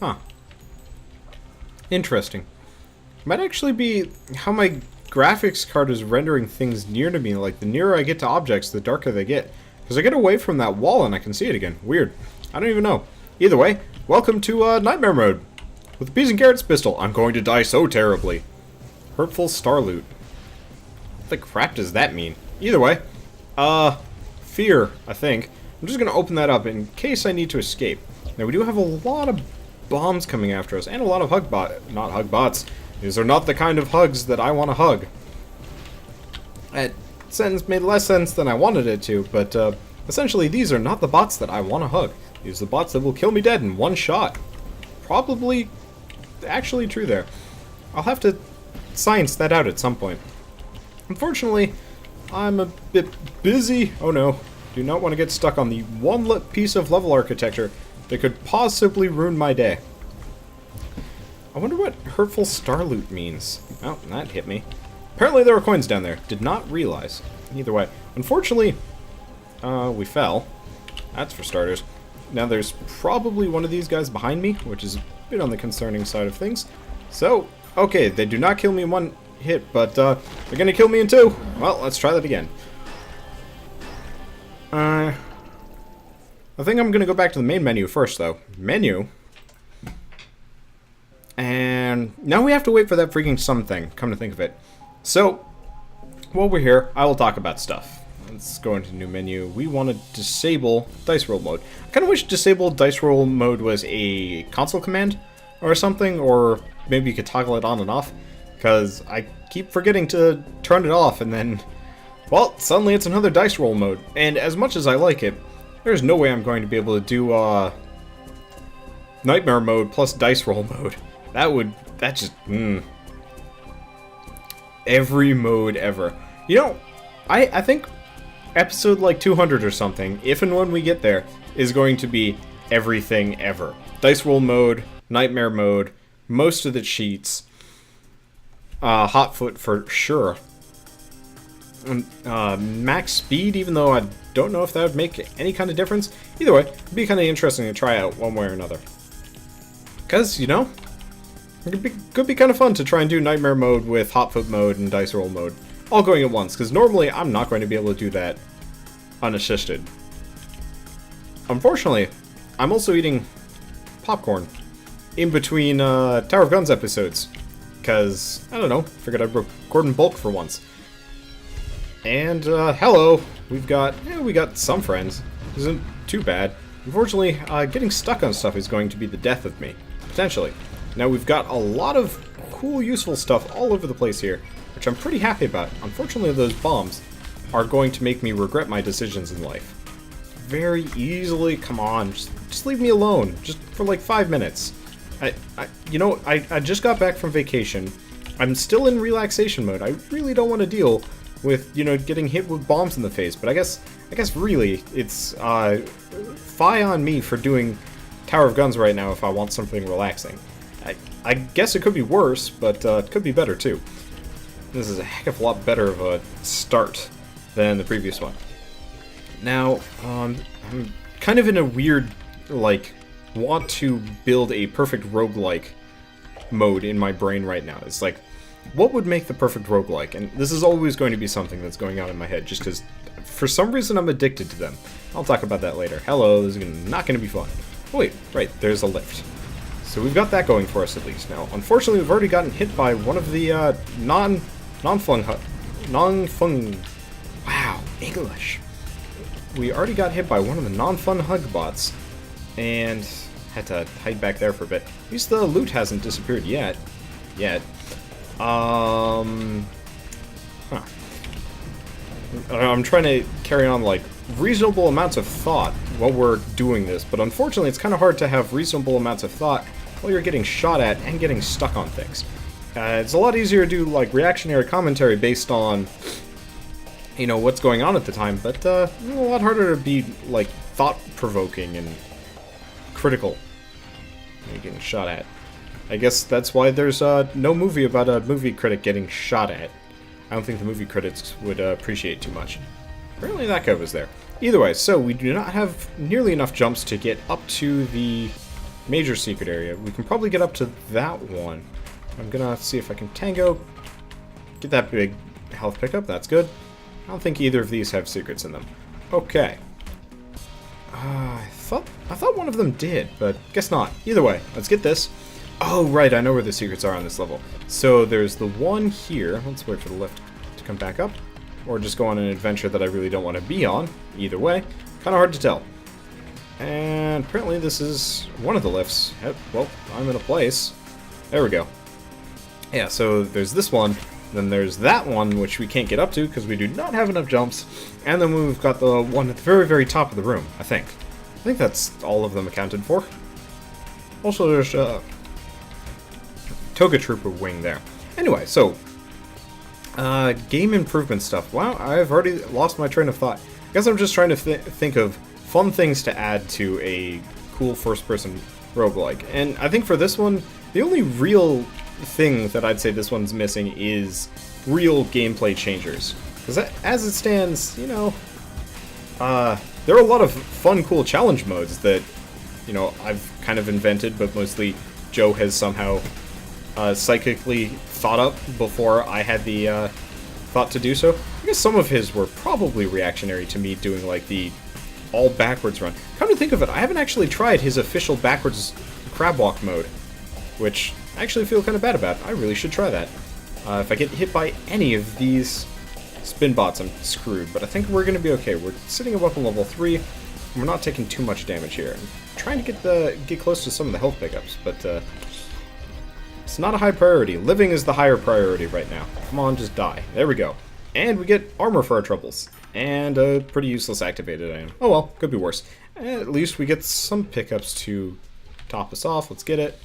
Huh. Interesting. Might actually be how my graphics card is rendering things near to me. Like, the nearer I get to objects, the darker they get. Because I get away from that wall and I can see it again. Weird. I don't even know. Either way, welcome to Nightmare Mode. With the Peas and Carrots pistol, I'm going to die so terribly. Hurtful Star Loot. What the crap does that mean? Either way, fear, I think. I'm just going to open that up in case I need to escape. Now, we do have a lot of bombs coming after us, and a lot of not hug bots. These are not the kind of hugs that I want to hug. That sentence made less sense than I wanted it to, but essentially these are not the bots that I want to hug. These are the bots that will kill me dead in one shot. Probably actually true there. I'll have to science that out at some point. Unfortunately, I'm a bit busy. Oh no, do not want to get stuck on the one piece of level architecture that could possibly ruin my day. I wonder what Hurtful Star Loot means. Oh, that hit me. Apparently there were coins down there. Did not realize. Either way. Unfortunately, we fell. That's for starters. Now there's probably one of these guys behind me, which is a bit on the concerning side of things. So, okay, they do not kill me in one hit, but they're gonna kill me in two. Well, let's try that again. I think I'm gonna go back to the main menu first, though. Menu. And now we have to wait for that freaking something, come to think of it. So, while we're here, I will talk about stuff. Let's go into new menu. We want to disable dice roll mode. I kind of wish disable dice roll mode was a console command or something, or maybe you could toggle it on and off, because I keep forgetting to turn it off, and then, well, suddenly it's another dice roll mode. And as much as I like it, there's no way I'm going to be able to do nightmare mode plus dice roll mode. Every mode ever. You know, I think episode like 200 or something, if and when we get there, is going to be everything ever. Dice roll mode, nightmare mode, most of the cheats, hotfoot for sure. Max speed, even though I don't know if that would make any kind of difference. Either way, it'd be kind of interesting to try out one way or another. Because, you know, it could be kind of fun to try and do nightmare mode with hotfoot mode and dice roll mode all going at once, because normally I'm not going to be able to do that unassisted. Unfortunately, I'm also eating popcorn in between Tower of Guns episodes, because, I don't know, figured I'd record in bulk for once. And, hello, we got some friends. Isn't too bad. Unfortunately, getting stuck on stuff is going to be the death of me, potentially. Now, we've got a lot of cool, useful stuff all over the place here, which I'm pretty happy about. Unfortunately, those bombs are going to make me regret my decisions in life. Very easily. Come on, just leave me alone, just for like 5 minutes. I just got back from vacation. I'm still in relaxation mode. I really don't want to deal with, you know, getting hit with bombs in the face, but I guess really, it's, fie on me for doing Tower of Guns right now if I want something relaxing. I guess it could be worse, but it could be better too. This is a heck of a lot better of a start than the previous one. Now, I'm kind of in a weird, like, want to build a perfect roguelike mode in my brain right now. It's like, what would make the perfect roguelike? And this is always going to be something that's going on in my head, just because for some reason I'm addicted to them. I'll talk about that later. Hello, this is not going to be fun. Oh wait, right, there's a lift. So we've got that going for us at least. Now, unfortunately, we've already gotten hit by one of the wow, English. We already got hit by one of the non-fun hug bots, and had to hide back there for a bit. At least the loot hasn't disappeared yet. I'm trying to carry on, like, reasonable amounts of thought while we're doing this, but unfortunately it's kind of hard to have reasonable amounts of thought while you're getting shot at and getting stuck on things. It's a lot easier to do, like, reactionary commentary based on, you know, what's going on at the time, but a lot harder to be, like, thought-provoking and critical when you're getting shot at. I guess that's why there's no movie about a movie critic getting shot at. I don't think the movie critics would appreciate too much. Apparently that guy was there. Either way, so we do not have nearly enough jumps to get up to the major secret area. We can probably get up to that one. I'm gonna see if I can tango. Get that big health pickup, that's good. I don't think either of these have secrets in them. Okay. I thought one of them did, but guess not. Either way, let's get this. Oh, right, I know where the secrets are on this level. So there's the one here. Let's wait for the lift to come back up. Or just go on an adventure that I really don't want to be on. Either way, kind of hard to tell. And apparently this is one of the lifts. Yep, well, I'm in a place. There we go. Yeah, so there's this one. Then there's that one, which we can't get up to because we do not have enough jumps. And then we've got the one at the very, very top of the room, I think. I think that's all of them accounted for. Also, there's Toga Trooper wing there. Anyway, so game improvement stuff. Wow, I've already lost my train of thought. I guess I'm just trying to think of fun things to add to a cool first-person roguelike. And I think for this one, the only real thing that I'd say this one's missing is real gameplay changers. Because as it stands, you know, there are a lot of fun, cool challenge modes that, you know, I've kind of invented, but mostly Joe has somehow psychically thought up before I had the thought to do so. I guess some of his were probably reactionary to me doing like the all backwards run. Come to think of it, I haven't actually tried his official backwards crab walk mode, which I actually feel kind of bad about. I really should try that. If I get hit by any of these spin bots, I'm screwed, but I think we're going to be okay. We're sitting at weapon level 3, and we're not taking too much damage here. I'm trying to get close to some of the health pickups, but it's not a high priority. Living is the higher priority right now. Come on, just die. There we go. And we get armor for our troubles. And a pretty useless activated item. Oh well, could be worse. At least we get some pickups to top us off. Let's get it.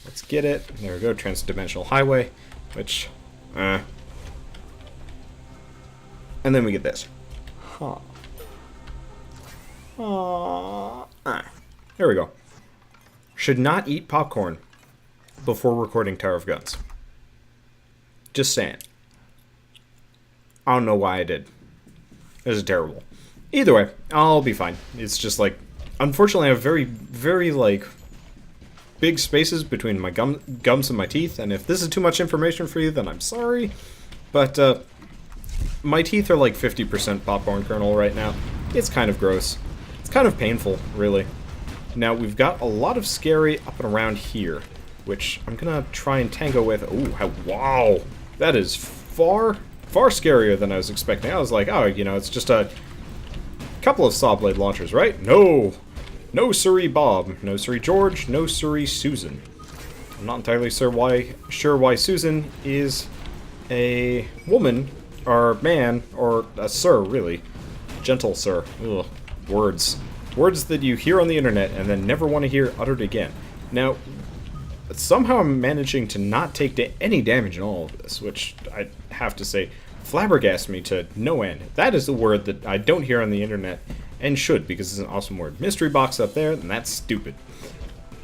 Let's get it. There we go, transdimensional highway, which, And then we get this. There we go. Should not eat popcorn before recording Tower of Guns. Just saying. I don't know why I did. This is terrible. Either way, I'll be fine. It's just like, unfortunately I have very, very like big spaces between my gums and my teeth, and if this is too much information for you, then I'm sorry. But my teeth are like 50% popcorn kernel right now. It's kind of gross. It's kind of painful, really. Now, we've got a lot of scary up and around here, which I'm gonna try and tango with. Ooh, wow! That is far, far scarier than I was expecting. I was like, oh, you know, it's just a couple of saw blade launchers, right? No! No siree Bob, no siree George, no siree Susan. I'm not entirely sure why Susan is a woman, or man, or a sir, really. Gentle sir. Ugh. Words. Words that you hear on the internet and then never want to hear uttered again. Now, somehow I'm managing to not take any damage in all of this, which I have to say flabbergasts me to no end. That is a word that I don't hear on the internet, and should, because it's an awesome word. Mystery box up there, and that's stupid.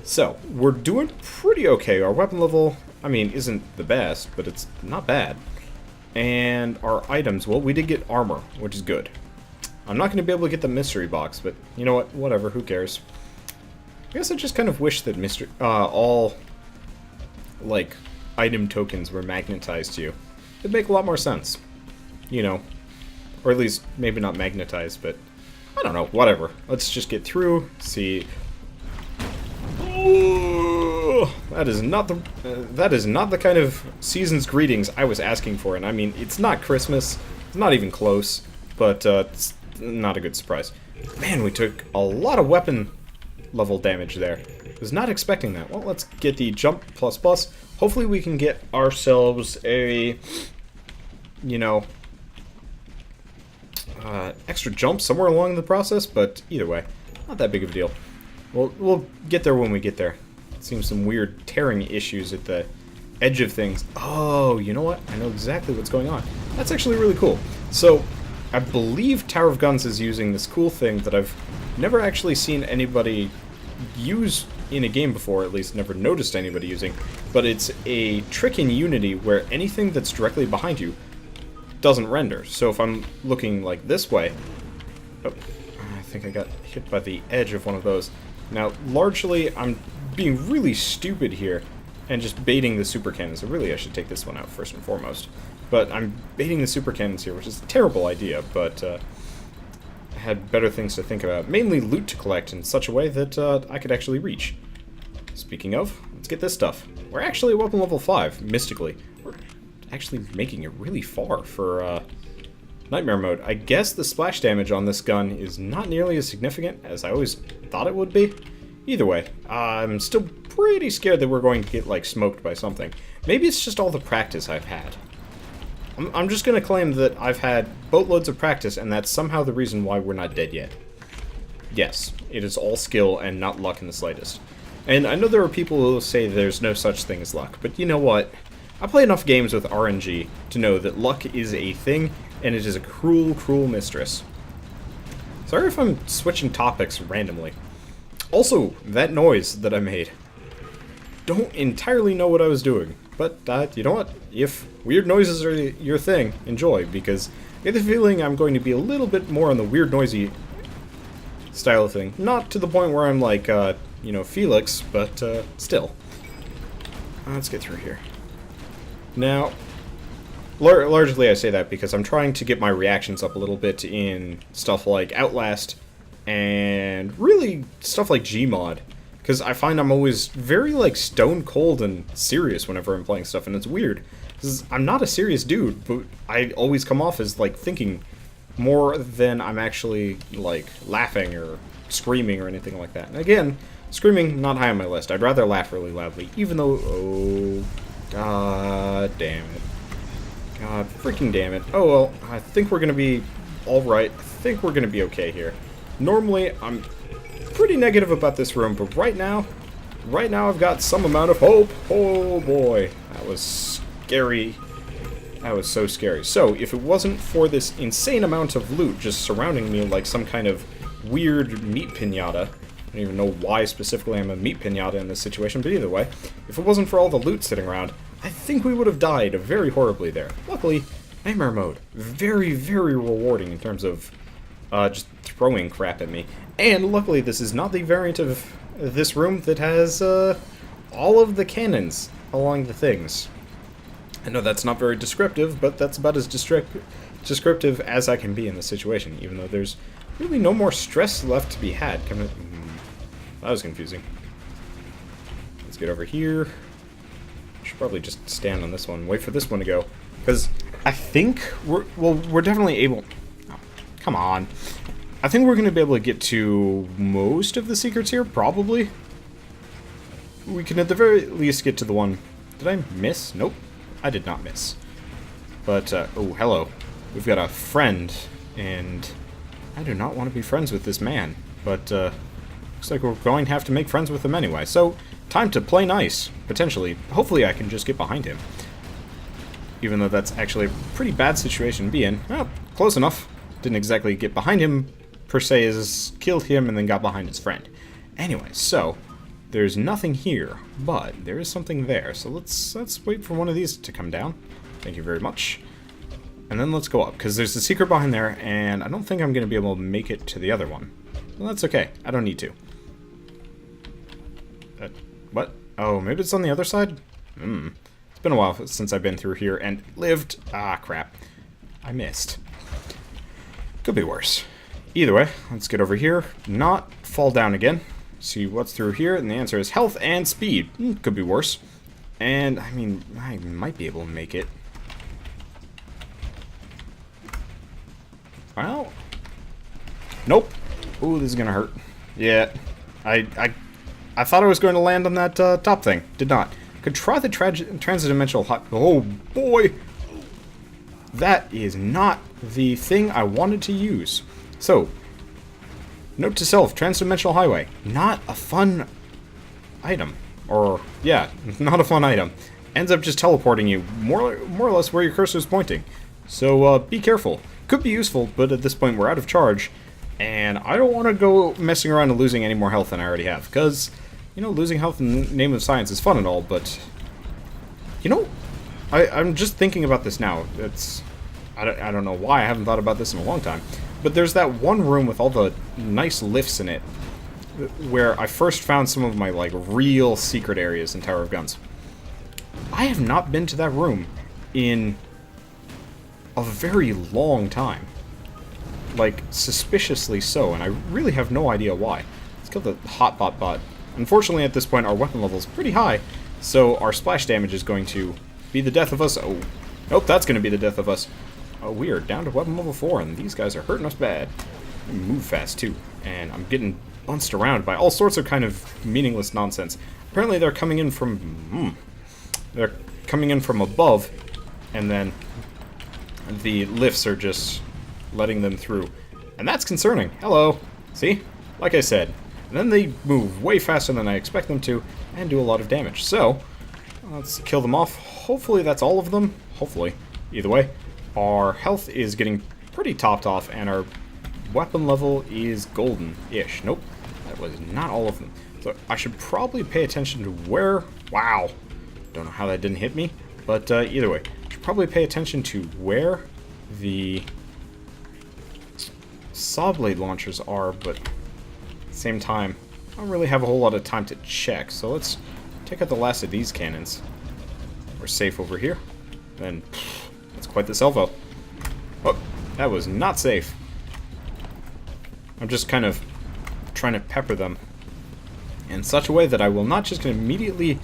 So, we're doing pretty okay. Our weapon level, I mean, isn't the best, but it's not bad. And our items, well, we did get armor, which is good. I'm not going to be able to get the mystery box, but you know what? Whatever, who cares? I guess I just kind of wish that all, like, item tokens were magnetized to you. It'd make a lot more sense. You know. Or at least, maybe not magnetized, but I don't know, whatever. Let's just get through, see. Oh, that is not the kind of season's greetings I was asking for, and I mean, it's not Christmas, it's not even close, but it's not a good surprise. Man, we took a lot of weapon level damage there. Was not expecting that. Well, let's get the jump plus plus. Hopefully we can get ourselves a, you know, extra jump somewhere along the process, but either way, not that big of a deal. We'll get there when we get there. Seems some weird tearing issues at the edge of things. Oh, you know what? I know exactly what's going on. That's actually really cool. So, I believe Tower of Guns is using this cool thing that I've never actually seen anybody use in a game before, at least never noticed anybody using, but it's a trick in Unity where anything that's directly behind you doesn't render. So if I'm looking like this way, oh, I think I got hit by the edge of one of those. Now, largely, I'm being really stupid here and just baiting the super cannons. So really, I should take this one out first and foremost. But I'm baiting the super cannons here, which is a terrible idea, but I had better things to think about. Mainly loot to collect in such a way that I could actually reach. Speaking of, let's get this stuff. We're actually a weapon level 5, mystically. We're actually making it really far for Nightmare mode. I guess the splash damage on this gun is not nearly as significant as I always thought it would be. Either way, I'm still pretty scared that we're going to get, like, smoked by something. Maybe it's just all the practice I've had. I'm just going to claim that I've had boatloads of practice, and that's somehow the reason why we're not dead yet. Yes, it is all skill and not luck in the slightest. And I know there are people who will say there's no such thing as luck, but you know what? I play enough games with RNG to know that luck is a thing, and it is a cruel, cruel mistress. Sorry if I'm switching topics randomly. Also, that noise that I made. Don't entirely know what I was doing, but you know what? If weird noises are your thing, enjoy, because I get the feeling I'm going to be a little bit more on the weird, noisy style of thing. Not to the point where I'm like, you know, Felix, but still. Let's get through here. Now, largely I say that because I'm trying to get my reactions up a little bit in stuff like Outlast and really stuff like Gmod, because I find I'm always very, like, stone cold and serious whenever I'm playing stuff, and it's weird, because I'm not a serious dude, but I always come off as, like, thinking more than I'm actually, like, laughing or screaming or anything like that. And again, screaming, not high on my list. I'd rather laugh really loudly, even though, oh, god damn it. God freaking damn it. Oh well, I think we're gonna be alright. I think we're gonna be okay here. Normally, I'm pretty negative about this room, but right now I've got some amount of hope. Oh boy, that was scary. That was so scary. So, if it wasn't for this insane amount of loot just surrounding me like some kind of weird meat pinata, I don't even know why specifically I'm a meat pinata in this situation, but either way, if it wasn't for all the loot sitting around, I think we would have died very horribly there. Luckily, Nightmare mode, very, very rewarding in terms of just throwing crap at me. And luckily, this is not the variant of this room that has all of the cannons along the things. I know that's not very descriptive, but that's about as descriptive as I can be in this situation, even though there's really no more stress left to be had. That was confusing. Let's get over here. Should probably just stand on this one, wait for this one to go, because I think we're definitely able. Oh, come on. I think we're going to be able to get to most of the secrets here, probably. We can at the very least get to the one. Did I miss? Nope, I did not miss. But, oh, hello. We've got a friend, and I do not want to be friends with this man. But, looks like we're going to have to make friends with him anyway. So, time to play nice, potentially. Hopefully I can just get behind him. Even though that's actually a pretty bad situation to be in. Well, close enough. Didn't exactly get behind him, per se, as killed him and then got behind his friend. Anyway, so, there's nothing here, but there is something there. So let's wait for one of these to come down. Thank you very much. And then let's go up, because there's a secret behind there, and I don't think I'm going to be able to make it to the other one. Well, that's okay. I don't need to. What? Oh, maybe it's on the other side? It's been a while since I've been through here and lived. Ah, crap. I missed. Could be worse. Either way, let's get over here. Not fall down again. See what's through here, and the answer is health and speed. Could be worse. And, I mean, I might be able to make it. Well. Nope. Ooh, this is gonna hurt. Yeah. I thought I was going to land on that top thing. Did not. Could try the transdimensional hot. Oh boy! That is not the thing I wanted to use. So, note to self, transdimensional highway. Not a fun item. Or, yeah, not a fun item. Ends up just teleporting you more or less where your cursor is pointing. So, be careful. Could be useful, but at this point we're out of charge. And I don't want to go messing around and losing any more health than I already have. Because, you know, losing health in the name of science is fun and all, but... You know, I'm just thinking about this now. I don't know why, I haven't thought about this in a long time. But there's that one room with all the nice lifts in it. where I first found some of my, like, real secret areas in Tower of Guns. I have not been to that room in a very long time. Like, suspiciously so, and I really have no idea why. Let's kill the hot bot. Unfortunately, at this point, our weapon level is pretty high, so our splash damage is going to be the death of us. Oh, nope, that's going to be the death of us. Oh, we are down to weapon level 4, and these guys are hurting us bad. They move fast, too, and I'm getting bounced around by all sorts of kind of meaningless nonsense. Apparently, they're coming in from... they're coming in from above, and then the lifts are just letting them through. And that's concerning. Hello. See? Like I said. And then they move way faster than I expect them to, and do a lot of damage. So, let's kill them off. Hopefully that's all of them. Hopefully. Either way, our health is getting pretty topped off, and our weapon level is golden-ish. Nope. That was not all of them. So I should probably pay attention to where... Wow. Don't know how that didn't hit me. But either way, I should probably pay attention to where the saw blade launchers are, but at the same time, I don't really have a whole lot of time to check, so let's take out the last of these cannons. We're safe over here. Then, that's quite the salvo. Oh, that was not safe. I'm just kind of trying to pepper them in such a way that I will not just get immediately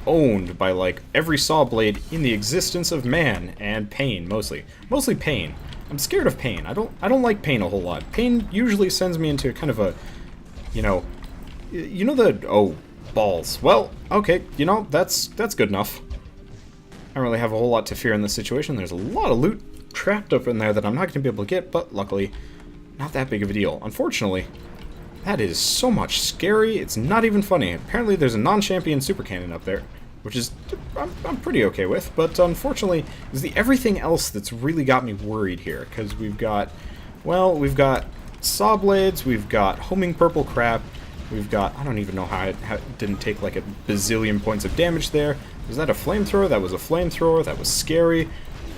owned by, like, every saw blade in the existence of man, and pain, mostly. Mostly pain. I'm scared of pain. I don't like pain a whole lot. Pain usually sends me into kind of a, you know the, oh, balls. Well, okay, you know, that's good enough. I don't really have a whole lot to fear in this situation. There's a lot of loot trapped up in there that I'm not going to be able to get, but luckily, not that big of a deal. Unfortunately, that is so much scary, it's not even funny. Apparently there's a non-champion super cannon up there, which is I'm pretty okay with, but unfortunately is the everything else that's really got me worried here, because we've got saw blades, we've got homing purple crap, we've got, I don't even know how it didn't take like a bazillion points of damage there. Was that a flamethrower? That was a flamethrower, that was scary.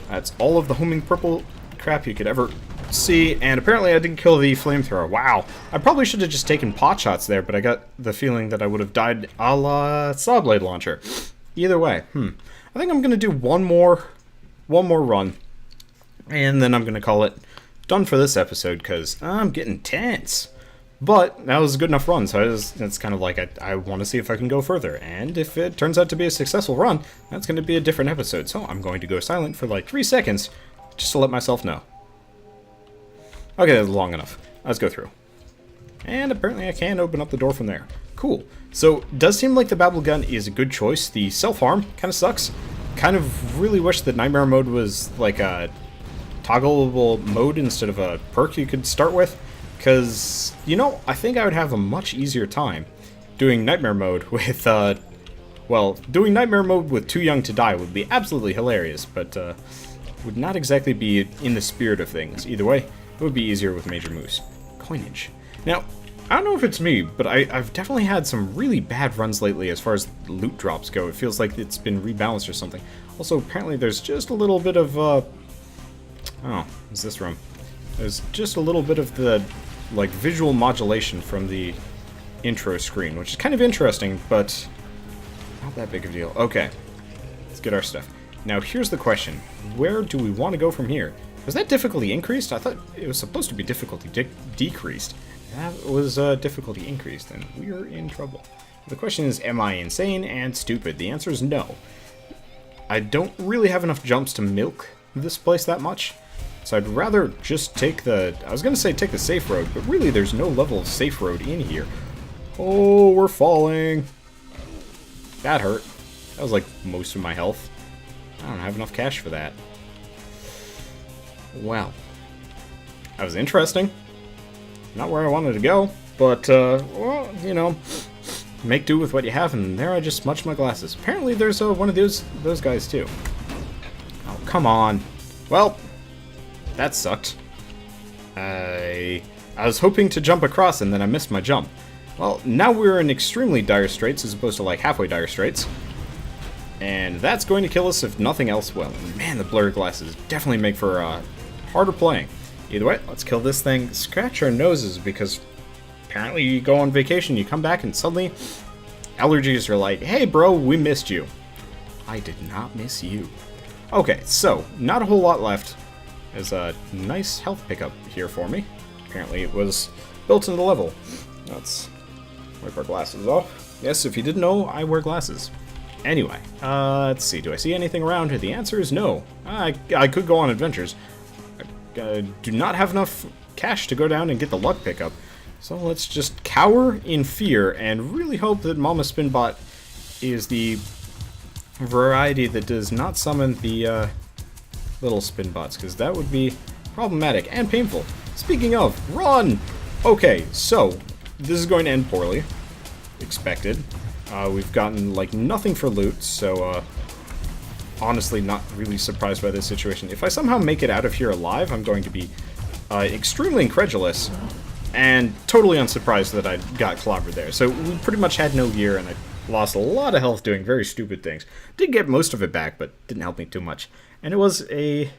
That's all of the homing purple crap you could ever see, and apparently I didn't kill the flamethrower. Wow. I probably should have just taken pot shots there, but I got the feeling that I would have died a la saw blade launcher. Either way, I think I'm gonna do one more run, and then I'm gonna call it done for this episode, because I'm getting tense. But that was a good enough run, so it's kind of like I want to see if I can go further, and if it turns out to be a successful run, that's going to be a different episode, so I'm going to go silent for like 3 seconds, just to let myself know. Okay, that's long enough. Let's go through. And apparently I can open up the door from there. Cool. So, does seem like the Babble Gun is a good choice. The self-harm kind of sucks. Kind of really wish that Nightmare Mode was like a toggleable mode instead of a perk you could start with. Because, you know, I think I would have a much easier time doing Nightmare Mode with, well, doing Nightmare Mode with Too Young to Die would be absolutely hilarious, but would not exactly be in the spirit of things. Either way, it would be easier with Major Moose. Coinage. Now, I don't know if it's me, but I've definitely had some really bad runs lately as far as loot drops go. It feels like it's been rebalanced or something. Also, apparently there's just a little bit of, oh, what's this room? There's just a little bit of the, like, visual modulation from the intro screen, which is kind of interesting, but not that big of a deal. Okay, let's get our stuff. Now, here's the question. Where do we want to go from here? Was that difficulty increased? I thought it was supposed to be difficulty decreased. That was difficulty increased, and we're in trouble. The question is, am I insane and stupid? The answer is no. I don't really have enough jumps to milk this place that much, so I'd rather just take the... I was going to say take the safe road, but really there's no level of safe road in here. Oh, we're falling. That hurt. That was like most of my health. I don't have enough cash for that. Well, that was interesting. Not where I wanted to go, but, well, you know, make do with what you have, and there I just smudged my glasses. Apparently there's one of those guys, too. Oh, come on. Well, that sucked. I was hoping to jump across, and then I missed my jump. Well, now we're in extremely dire straits, as opposed to, like, halfway dire straits. And that's going to kill us if nothing else will. Man, the blurry glasses definitely make for, harder playing. Either way, let's kill this thing. Scratch our noses, because apparently you go on vacation, you come back, and suddenly allergies are like, hey bro, we missed you. I did not miss you. Okay, so, not a whole lot left. There's a nice health pickup here for me. Apparently it was built into the level. Let's wipe our glasses off. Yes, if you didn't know, I wear glasses. Anyway, let's see. Do I see anything around here? The answer is no. I could go on adventures. I do not have enough cash to go down and get the luck pickup. So let's just cower in fear and really hope that Mama Spinbot is the variety that does not summon the little Spinbots, because that would be problematic and painful. Speaking of, run! Okay, so this is going to end poorly. Expected. We've gotten, like, nothing for loot, so, honestly not really surprised by this situation. If I somehow make it out of here alive, I'm going to be extremely incredulous and totally unsurprised that I got clobbered there. So we pretty much had no gear, and I lost a lot of health doing very stupid things. Did get most of it back, but didn't help me too much. And it was a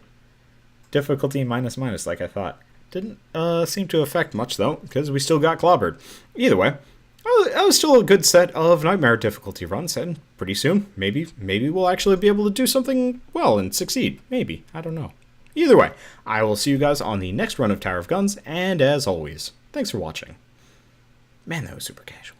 difficulty minus like I thought. Didn't seem to affect much, though, because we still got clobbered. Either way, that was still a good set of Nightmare difficulty runs, and pretty soon, maybe we'll actually be able to do something well and succeed. Maybe. I don't know. Either way, I will see you guys on the next run of Tower of Guns, and as always, thanks for watching. Man, that was super casual.